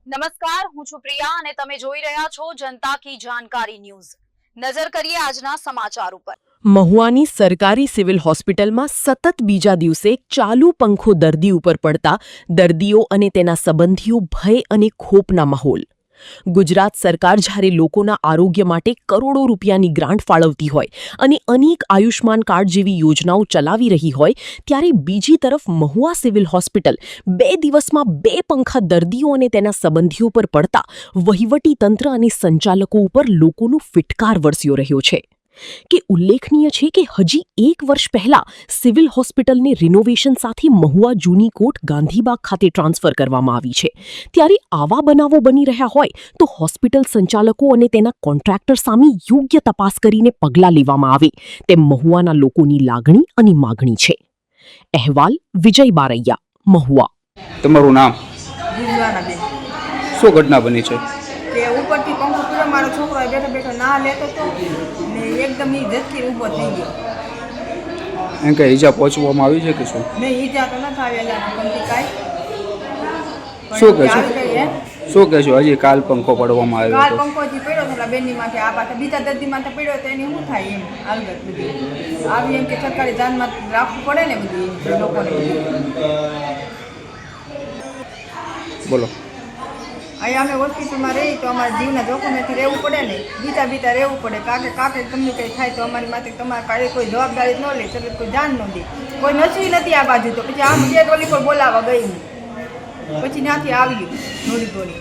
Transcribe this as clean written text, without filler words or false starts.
નમસ્કાર, હું છું પ્રિયા અને તમે જોઈ રહ્યા છો જનતા કી જાણકારી ન્યૂઝ। નજર કરીએ આજના સમાચાર ઉપર। મહુવાની સરકારી સિવિલ હોસ્પિટલમાં સતત બીજા દિવસે ચાલુ પંખો દર્દી ઉપર પડતા દર્દીઓ અને તેના સંબંધીઓ ભય અને ખોફના માહોલ। ગુજરાત સરકાર જ્યારે લોકોના આરોગ્ય માટે કરોડો રૂપિયાની ગ્રાન્ટ ફાળવતી હોય અને અનેક આયુષ્માન કાર્ડ જેવી યોજનાઓ ચલાવી રહી હોય, ત્યારે બીજી તરફ મહુવા સિવિલ હોસ્પિટલ 2 દિવસમાં 2 પંખા દર્દીઓ અને તેના સંબંધીઓ પર પડતા વહીવટી તંત્ર અને સંચાલકો ઉપર લોકોનો ફિટકાર વરસ્યો રહ્યો છે। કે ઉલ્લેખનીય છે કે હજી 1 વર્ષ પહેલા સિવિલ હોસ્પિટલને રિનોવેશન સાથે મહુવા જૂની કોટ ગાંધીબાગ ખાતે ટ્રાન્સફર કરવામાં આવી છે। ત્યારે આવા બનાવો બની રહ્યા હોય તો હોસ્પિટલ સંચાલકો અને તેના કોન્ટ્રાક્ટર સામે યોગ્ય તપાસ કરીને પગલાં લેવામાં આવે તેમ મહુવાના લોકોની લાગણી અને માગણી છે। અહેવાલ વિજય બારૈયા, મહુવા। તમારું નામ? જીવવાના શું ઘટના બની છે? કે ઉપરથી પંખો પૂરો મારો છોકરો બેઠો બેઠો ના લેતો તો ને એકદમ ઈ ઝટકી ઊભો થઈ ગયો। એમ કે ઈજા પહોંચવામાં આવી છે કે શું? નહીં ઈજા તો નથી આવેલા કંપની કાંઈ। શું કહે છે? શું કહે છો? હજી કાલ પંખો પડવામાં આવ્યો કાલ હતો? પંખો હજી પડ્યો તો બેનની માથે આ પાછા બીજા દર્દી માથે પડ્યો તો એની શું થાય એમ હાલત બધી આવી એમ કે સરકારી જાનમાં રાખવું પડે ને બધી લોકોને બોલો। અહીંયા અમે હોસ્પિટલમાં રહી તો અમારા જીવના જોખમેથી રહેવું પડે ને બીતા રહેવું પડે કાકે તમને કંઈ થાય તો અમારી માથે તમારે કાંઈ કોઈ જવાબદારી ન લે એટલે કોઈ જાન ન દે કોઈ નસી નથી આ બાજુ તો પછી આમ જે ટોલી પર બોલાવવા ગઈ હું પછી ત્યાંથી આવ્યું દોડી